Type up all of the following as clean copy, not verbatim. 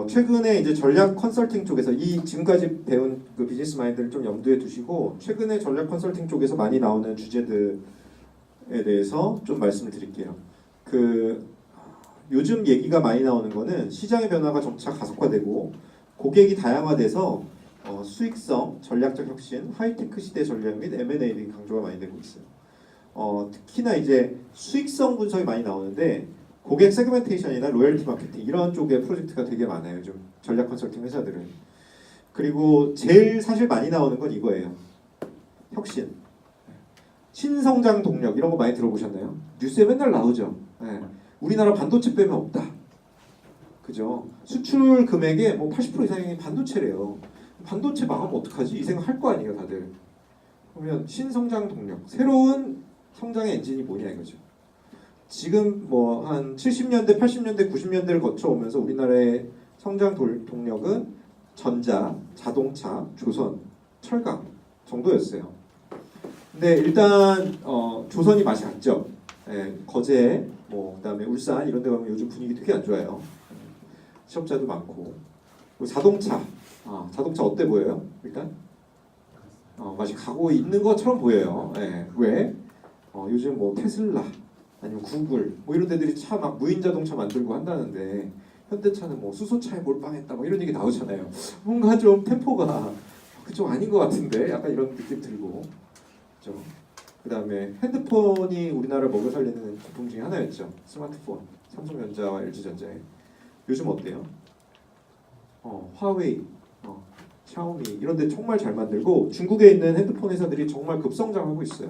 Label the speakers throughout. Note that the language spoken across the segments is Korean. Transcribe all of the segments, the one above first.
Speaker 1: 최근에 이제 전략 컨설팅 쪽에서 이 지금까지 배운 그 비즈니스 마인드를 좀 염두에 두시고 최근에 전략 컨설팅 쪽에서 많이 나오는 주제들에 대해서 좀 말씀을 드릴게요. 그 요즘 얘기가 많이 나오는 거는 시장의 변화가 점차 가속화되고 고객이 다양화돼서 수익성, 전략적 혁신, 하이테크 시대 전략 및 M&A 등이 강조가 많이 되고 있어요. 특히나 이제 수익성 분석이 많이 나오는데 고객 세그멘테이션이나 로열티 마케팅 이런 쪽의 프로젝트가 되게 많아요. 요즘 전략 컨설팅 회사들은. 그리고 제일 사실 많이 나오는 건 이거예요. 혁신, 신성장 동력 이런 거 많이 들어보셨나요? 뉴스에 맨날 나오죠. 네. 우리나라 반도체 빼면 없다. 그죠? 수출 금액의 뭐 80% 이상이 반도체래요. 반도체 망하면 어떡하지? 이 생각 할 거 아니에요, 다들. 그러면 신성장 동력, 새로운 성장의 엔진이 뭐냐 이거죠. 지금 뭐 한 70년대, 80년대, 90년대를 거쳐오면서 우리나라의 성장 동력은 전자, 자동차, 조선, 철강 정도였어요. 근데 일단 조선이 맛이 갔죠. 예, 거제, 뭐 그다음에 울산 이런 데 가면 요즘 분위기 되게 안 좋아요. 취업자도 많고. 그리고 자동차, 자동차 어때 보여요? 일단 맛이 가고 있는 것처럼 보여요. 예, 왜? 요즘 뭐 테슬라 아니면 구글 뭐 이런 데들이 차 막 무인 자동차 만들고 한다는데 현대차는 뭐 수소차에 몰빵했다 뭐 이런 얘기 나오잖아요. 뭔가 좀 템포가 그쪽 아닌 것 같은데 약간 이런 느낌 들고 그렇죠. 그다음에 핸드폰이 우리나라를 먹여 살리는 제품 중에 하나였죠. 스마트폰 삼성전자와 LG전자에 요즘 어때요? 화웨이, 샤오미 이런 데 정말 잘 만들고 중국에 있는 핸드폰 회사들이 정말 급성장하고 있어요.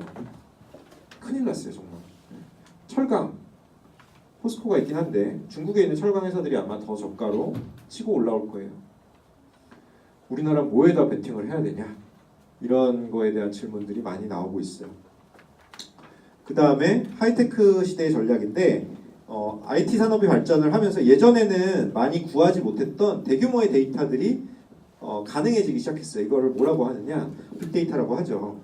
Speaker 1: 큰일 났어요 정말. 철강, 포스코가 있긴 한데 중국에 있는 철강 회사들이 아마 더 저가로 치고 올라올 거예요. 우리나라 뭐에다 베팅을 해야 되냐? 이런 거에 대한 질문들이 많이 나오고 있어요. 그 다음에 하이테크 시대의 전략인데 IT 산업이 발전을 하면서 예전에는 많이 구하지 못했던 대규모의 데이터들이 가능해지기 시작했어요. 이거를 뭐라고 하느냐? 빅데이터라고 하죠.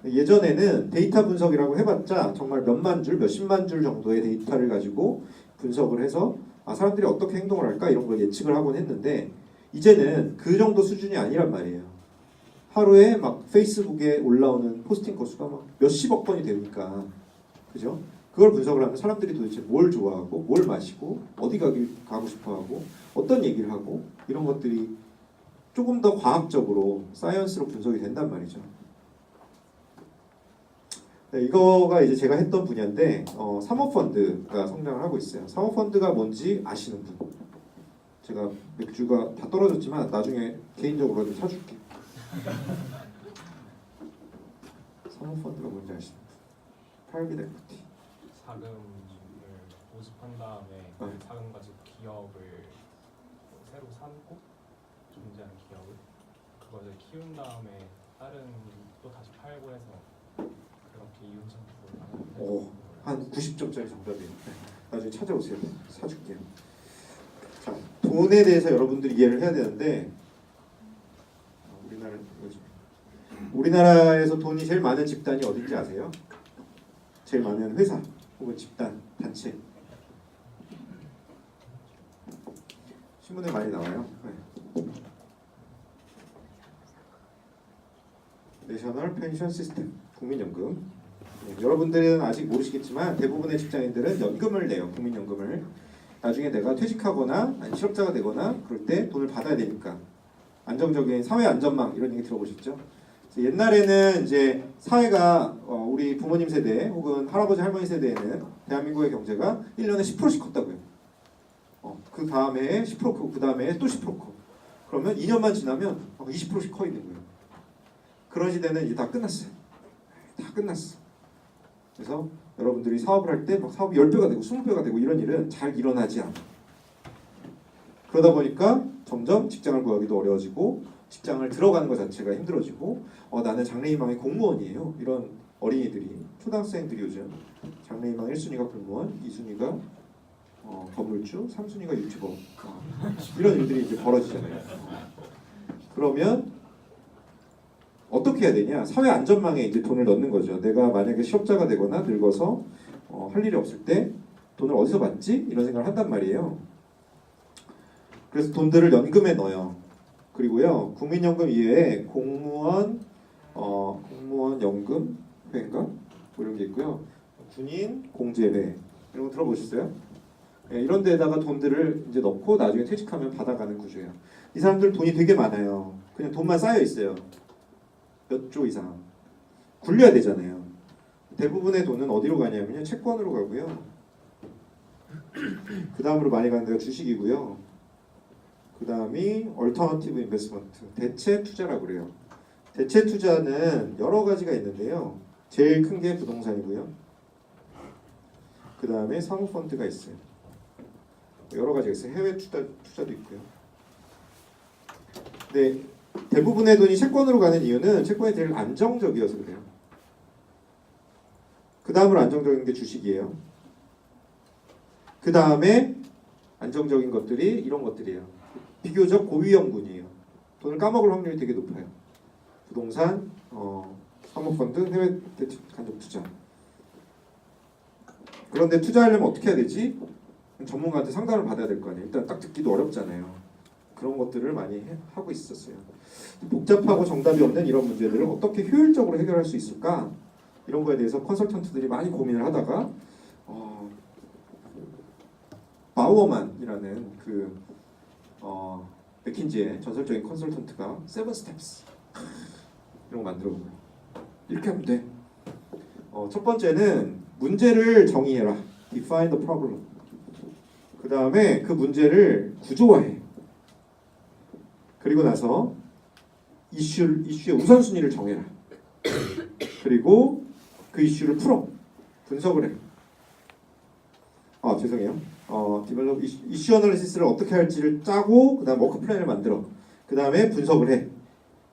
Speaker 1: 예전에는 데이터 분석이라고 해봤자 정말 몇만 줄, 몇십만 줄 정도의 데이터를 가지고 분석을 해서 사람들이 어떻게 행동을 할까 이런 걸 예측을 하곤 했는데 이제는 그 정도 수준이 아니란 말이에요. 하루에 막 페이스북에 올라오는 포스팅 건수가 막 몇십억 건이 되니까 그죠? 그걸 분석을 하면 사람들이 도대체 뭘 좋아하고 뭘 마시고 어디 가고 싶어하고 어떤 얘기를 하고 이런 것들이 조금 더 과학적으로 사이언스로 분석이 된단 말이죠. 네, 이거가 이제 제가 했던 분야인데 사모펀드가 성장을 하고 있어요. 사모펀드가 뭔지 아시는 분? 제가 맥주가 다 떨어졌지만 나중에 개인적으로 좀 사줄게. 사모펀드가 뭔지 아시는 분? 프라이빗 에퀴티.
Speaker 2: 자금을 모집한 다음에 그 자금 가지고 기업을 새로 사고 존재하는 기업을 그것을 키운 다음에 다른 또 다시 팔고 해서 그렇게 이윤 창출을 하는.
Speaker 1: 한 90점짜리 정답이에요. 네. 나중에 찾아오세요. 사줄게요. 자, 돈에 대해서 여러분들이 이해를 해야 되는데 우리나라에서 돈이 제일 많은 집단이 어딘지 아세요? 제일 많은 회사 혹은 집단, 단체. 신문에 많이 나와요. 네. 내셔널 펜션 시스템, 국민연금. 네, 여러분들은 아직 모르시겠지만 대부분의 직장인들은 연금을 내요. 국민연금을. 나중에 내가 퇴직하거나 아니 실업자가 되거나 그럴 때 돈을 받아야 되니까 안정적인 사회 안전망 이런 얘기 들어보셨죠? 옛날에는 이제 사회가 우리 부모님 세대 혹은 할아버지 할머니 세대에는 대한민국의 경제가 1년에 10%씩 컸다고요. 그 다음에 10% 크고 그 다음에 또 10% 커. 그러면 2년만 지나면 20%씩 커 있는 거예요. 그런 시대는 이제 다 끝났어요. 다 끝났어. 그래서 여러분들이 사업을 할 때 막 사업이 10배가 되고 20배가 되고 이런 일은 잘 일어나지 않아. 그러다 보니까 점점 직장을 구하기도 어려워지고 직장을 들어가는 것 자체가 힘들어지고 나는 장래희망의 공무원이에요. 이런 어린이들이 초등학생들이 요즘 장래희망 1순위가 공무원, 2순위가 건물주, 3순위가 유튜버 이런 일들이 이제 벌어지잖아요. 그러면 어떻게 해야 되냐? 사회 안전망에 이제 돈을 넣는 거죠. 내가 만약에 실업자가 되거나 늙어서 할 일이 없을 때 돈을 어디서 받지? 이런 생각을 한단 말이에요. 그래서 돈들을 연금에 넣어요. 그리고요 국민연금 이외에 공무원 연금 회인가 뭐 이런 게 있고요. 군인 공제회 이런 거 들어보셨어요? 예, 이런 데다가 돈들을 이제 넣고 나중에 퇴직하면 받아가는 구조예요. 이 사람들 돈이 되게 많아요. 그냥 돈만 쌓여 있어요. 몇 조 이상. 굴려야 되잖아요. 대부분의 돈은 어디로 가냐면요. 채권으로 가고요. 그 다음으로 많이 가는 데가 주식이고요. 그 다음이 얼터너티브 인베스트먼트, 대체 투자라고 그래요. 대체 투자는 여러 가지가 있는데요. 제일 큰 게 부동산이고요. 그 다음에 사모펀드가 있어요. 여러 가지가 있어요. 해외 투자도 있고요. 근데 대부분의 돈이 채권으로 가는 이유는 채권이 제일 안정적이어서 그래요. 그 다음으로 안정적인 게 주식이에요. 그 다음에 안정적인 것들이 이런 것들이에요. 비교적 고위험군이에요. 돈을 까먹을 확률이 되게 높아요. 부동산, 사모펀드, 해외 간접 투자. 그런데 투자하려면 어떻게 해야 되지? 전문가한테 상담을 받아야 될 거 아니에요. 일단 딱 듣기도 어렵잖아요. 그런 것들을 많이 하고 있었어요. 복잡하고 정답이 없는 이런 문제들을 어떻게 효율적으로 해결할 수 있을까? 이런 거에 대해서 컨설턴트들이 많이 고민을 하다가 바우어만이라는 맥킨지의 전설적인 컨설턴트가 세븐 스텝스 이런 거 만들어 보고요. 이렇게 하면 돼. 첫 번째는 문제를 정의해라. Define the problem. 그 다음에 그 문제를 구조화해. 그리고 나서 이슈의 우선순위를 정해라. 그리고 그 이슈를 풀어. 분석을 해. 죄송해요. 디벨롭 이슈 어널리시스를 어떻게 할지를 짜고 그 다음 워크 플랜을 만들어. 그 다음에 분석을 해.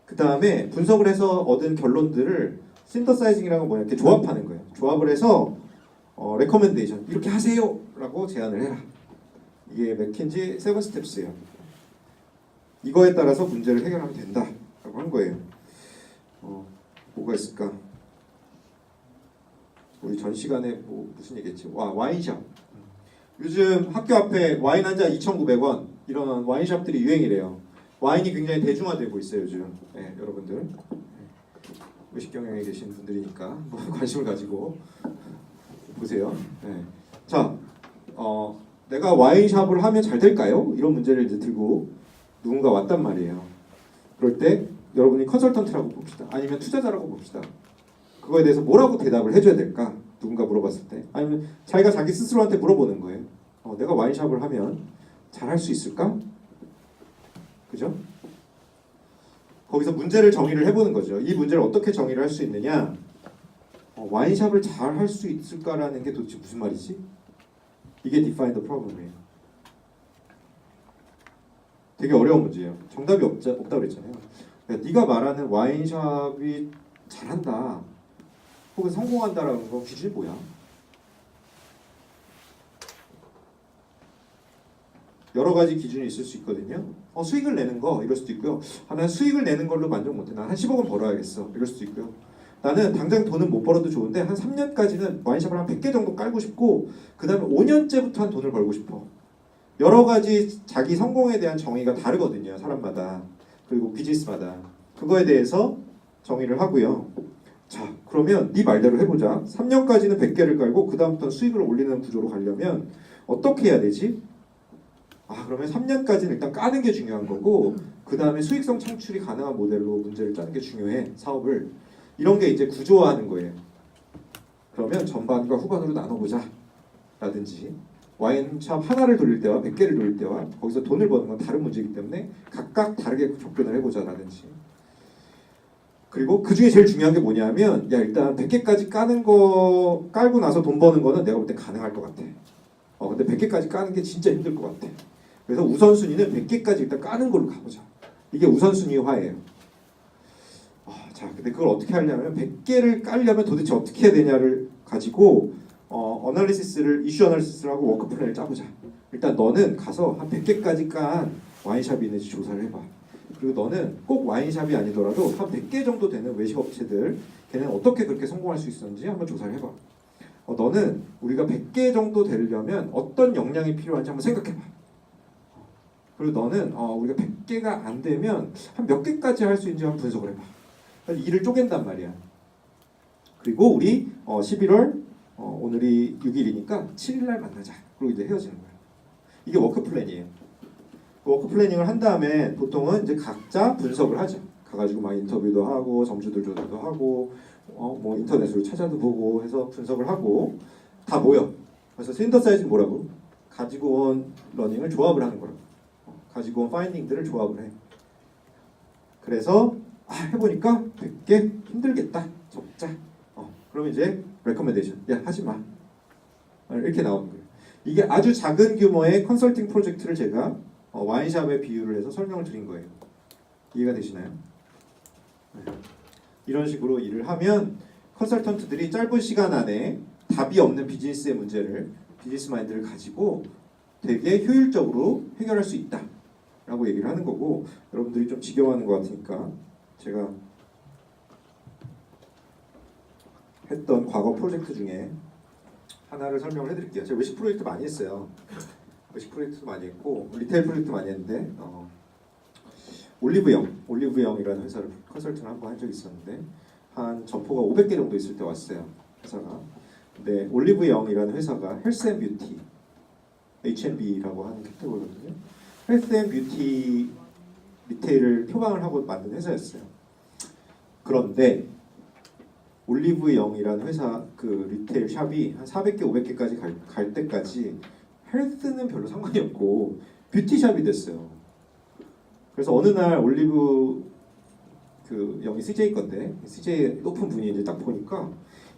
Speaker 1: 그 다음에 분석을 해서 얻은 결론들을 신더사이징이라는 건 뭐냐? 이렇게 조합하는 거예요. 조합을 해서 레커멘데이션 이렇게 하세요 라고 제안을 해라. 이게 맥킨지 세븐 스텝스예요. 이거에 따라서 문제를 해결하면 된다 라고 한 거예요. 뭐가 있을까? 우리 전 시간에 무슨 얘기했지? 와인샵. 요즘 학교 앞에 와인 한 잔 2,900원 이런 와인샵들이 유행이래요. 와인이 굉장히 대중화되고 있어요 요즘. 네, 여러분들 외식 경영에 계신 분들이니까 뭐 관심을 가지고 보세요. 네. 자, 내가 와인샵을 하면 잘 될까요? 이런 문제를 이제 들고 누군가 왔단 말이에요. 그럴 때 여러분이 컨설턴트라고 봅시다. 아니면 투자자라고 봅시다. 그거에 대해서 뭐라고 대답을 해줘야 될까? 누군가 물어봤을 때. 아니면 자기가 자기 스스로한테 물어보는 거예요. 내가 와인샵을 하면 잘 할 수 있을까? 그죠? 거기서 문제를 정의를 해보는 거죠. 이 문제를 어떻게 정의를 할 수 있느냐? 와인샵을 잘 할 수 있을까라는 게 도대체 무슨 말이지? 이게 define the problem이에요. 되게 어려운 문제예요. 정답이 없다고 그랬잖아요. 네가 말하는 와인샵이 잘한다 혹은 성공한다라는 거 기준이 뭐야? 여러 가지 기준이 있을 수 있거든요. 수익을 내는 거 이럴 수도 있고요. 난 수익을 내는 걸로 만족 못해. 난 한 10억은 벌어야겠어. 이럴 수도 있고요. 나는 당장 돈은 못 벌어도 좋은데 한 3년까지는 와인샵을 한 100개 정도 깔고 싶고 그 다음에 5년째부터 한 돈을 벌고 싶어. 여러 가지 자기 성공에 대한 정의가 다르거든요. 사람마다. 그리고 비즈니스마다. 그거에 대해서 정의를 하고요. 자, 그러면 네 말대로 해보자. 3년까지는 100개를 깔고 그 다음부터는 수익을 올리는 구조로 가려면 어떻게 해야 되지? 그러면 3년까지는 일단 까는 게 중요한 거고 그 다음에 수익성 창출이 가능한 모델로 문제를 짜는 게 중요해. 사업을. 이런 게 이제 구조화하는 거예요. 그러면 전반과 후반으로 나눠보자 라든지 와인샵 하나를 돌릴 때와 100개를 돌릴 때와 거기서 돈을 버는 건 다른 문제이기 때문에 각각 다르게 접근을 해보자 라든지 그리고 그 중에 제일 중요한 게 뭐냐면 일단 100개까지 깔고 나서 돈 버는 거는 내가 볼 때 가능할 것 같아. 근데 100개까지 까는 게 진짜 힘들 것 같아. 그래서 우선순위는 100개까지 일단 까는 걸로 가보자. 이게 우선순위화예요. 자, 근데 그걸 어떻게 하려면 100개를 깔려면 도대체 어떻게 해야 되냐를 가지고 이슈 어널리시스를 하고 워크 플랜을 짜보자. 일단 너는 가서 한 100개까지 깐 와인샵이 있는지 조사를 해봐. 그리고 너는 꼭 와인샵이 아니더라도 한 100개 정도 되는 외식업체들 걔는 어떻게 그렇게 성공할 수 있었는지 한번 조사를 해봐. 너는 우리가 100개 정도 되려면 어떤 역량이 필요한지 한번 생각해봐. 그리고 너는 우리가 100개가 안 되면 한 몇 개까지 할 수 있는지 한번 분석을 해봐. 그래서 일을 쪼갠단 말이야. 그리고 우리 11월 오늘이 6일이니까 7일 날 만나자. 그리고 이제 헤어지는 거야. 이게 워크 플래닝이에요. 워크 플래닝을 한 다음에 보통은 이제 각자 분석을 하죠. 가가지고 막 인터뷰도 하고 점주들 조사도 하고 뭐 인터넷으로 찾아도 보고 해서 분석을 하고 다 모여. 그래서 신더사이즈는 뭐라고? 가지고 온 러닝을 조합을 하는 거라고. 가지고 온 파인딩들을 조합을 해. 그래서 해보니까 100개 힘들겠다. 적자. 그러면 이제 레커멘데이션. 야 하지 마. 이렇게 나오는 거예요. 이게 아주 작은 규모의 컨설팅 프로젝트를 제가 와인샵에 비유를 해서 설명을 드린 거예요. 이해가 되시나요? 네. 이런 식으로 일을 하면 컨설턴트들이 짧은 시간 안에 답이 없는 비즈니스의 문제를 비즈니스 마인드를 가지고 되게 효율적으로 해결할 수 있다 라고 얘기를 하는 거고, 여러분들이 좀 지겨워하는 것 같으니까 제가 했던 과거 프로젝트 중에 하나를 설명을 해드릴게요. 제가 외식 프로젝트 많이 했어요. 외식 프로젝트도 많이 했고 리테일 프로젝트 많이 했는데 올리브영이라는 회사를 컨설팅을 한번 한 적이 있었는데 한 점포가 500개 정도 있을 때 왔어요. 회사가. 근데 올리브영이라는 회사가 헬스 앤 뷰티 H&B라고 하는 캐테고리거든요. 헬스 앤 뷰티 리테일을 표방을 하고 만든 회사였어요. 그런데 올리브영이라는 회사 그 리테일 샵이 한 400개, 500개까지 갈 때까지 헬스는 별로 상관이 없고 뷰티샵이 됐어요. 그래서 어느 날 올리브 그 영이 CJ 건데 CJ 높은 분이 이제 딱 보니까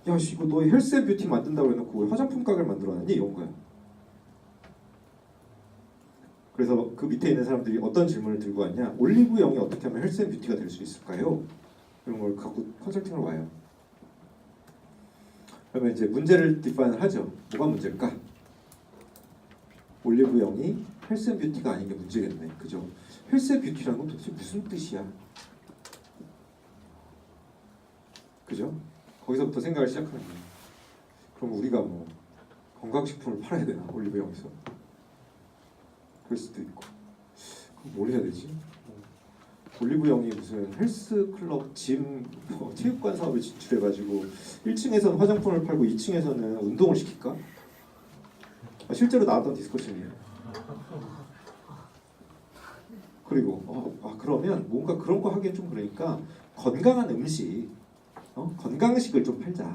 Speaker 1: 야 이거 너 헬스 앤 뷰티 만든다고 해놓고 화장품 가게를 만들어놨니? 이런 거야. 그래서 그 밑에 있는 사람들이 어떤 질문을 들고 왔냐? 올리브 영이 어떻게 하면 헬스 앤 뷰티가 될 수 있을까요? 이런 걸 갖고 컨설팅을 와요. 그러면 이제 문제를 디파인을 하죠. 뭐가 문제일까? 올리브 영이 헬스 앤 뷰티가 아닌 게 문제겠네. 그죠? 헬스 앤 뷰티라는 건 도대체 무슨 뜻이야? 그죠? 거기서부터 생각을 시작하는 거예요. 그럼 우리가 뭐 건강식품을 팔아야 되나? 올리브 영에서? 그럴 수도 있고. 그럼 뭘 해야 되지? 올리브 영이 무슨 헬스클럽, 짐, 체육관 사업에 진출해가지고 1층에서는 화장품을 팔고 2층에서는 운동을 시킬까? 실제로 나왔던 디스커션이에요. 그리고 그러면 뭔가 그런 거 하기엔 좀 그러니까 건강한 음식, 건강식을 좀 팔자.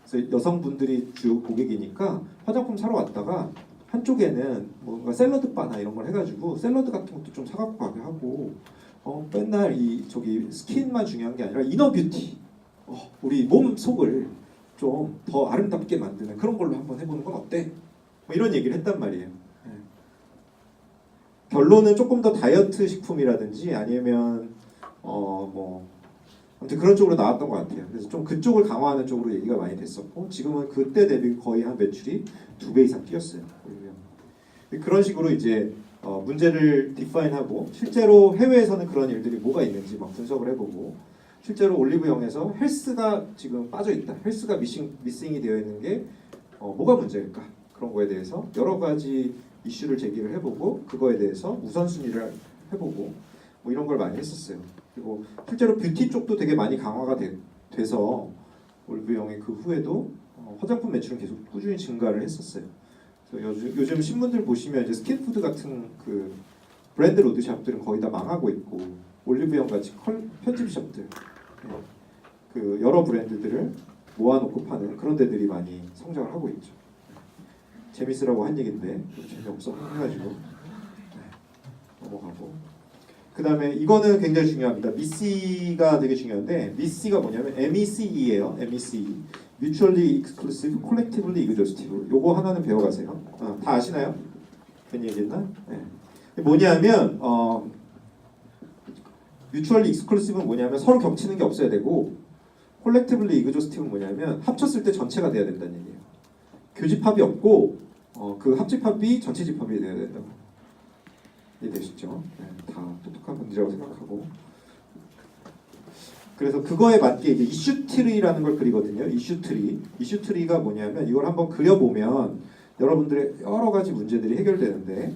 Speaker 1: 그래서 여성분들이 주 고객이니까 화장품 사러 왔다가 한쪽에는 뭔가 샐러드 바나 이런 걸 해가지고 샐러드 같은 것도 좀 사갖고 가게 하고 맨날 저기 스킨만 중요한 게 아니라 이너 뷰티, 우리 몸 속을 좀 더 아름답게 만드는 그런 걸로 한번 해보는 건 어때? 뭐 이런 얘기를 했단 말이에요. 네. 결론은 조금 더 다이어트 식품이라든지 아니면 뭐 아무튼 그런 쪽으로 나왔던 것 같아요. 그래서 좀 그쪽을 강화하는 쪽으로 얘기가 많이 됐었고 지금은 그때 대비 거의 한 매출이 2배 이상 뛰었어요. 그런 식으로 이제 문제를 디파인하고 실제로 해외에서는 그런 일들이 뭐가 있는지 막 분석을 해보고 실제로 올리브영에서 헬스가 지금 빠져있다. 헬스가 미싱이 되어 있는 게 뭐가 문제일까? 그런 거에 대해서 여러 가지 이슈를 제기를 해보고 그거에 대해서 우선순위를 해보고 뭐 이런 걸 많이 했었어요. 그리고 실제로 뷰티 쪽도 되게 많이 강화가 돼서 올리브영이 그 후에도 화장품 매출은 계속 꾸준히 증가를 했었어요. 그래서 요즘 신문들 보시면 이제 스킨푸드 같은 그 브랜드 로드샵들은 거의 다 망하고 있고 올리브영 같이 편집샵들 그 여러 브랜드들을 모아놓고 파는 그런 데들이 많이 성장을 하고 있죠. 재밌으라고 한 얘기인데 재미없어 해가지고 넘어가고 그 다음에 이거는 굉장히 중요합니다. 미시가 되게 중요한데 미시가 뭐냐면 MECE예요. MECE Mutually Exclusive, Collectively Exhaustive. 요거 하나는 배워가세요. 다 아시나요? 괜히 얘기했나? 네. 뭐냐면 Mutually Exclusive는 뭐냐면 서로 겹치는 게 없어야 되고 Collectively Exhaustive는 뭐냐면 합쳤을 때 전체가 돼야 된다는 얘기예요. 교집합이 없고 그 합집합이 전체 집합이 돼야 된다고. 이해되시죠? 네, 다 똑똑한 분들이라고 생각하고 그래서 그거에 맞게 이제 이슈 트리라는 걸 그리거든요. 이슈 트리가 뭐냐면 이걸 한번 그려보면 여러분들의 여러 가지 문제들이 해결되는데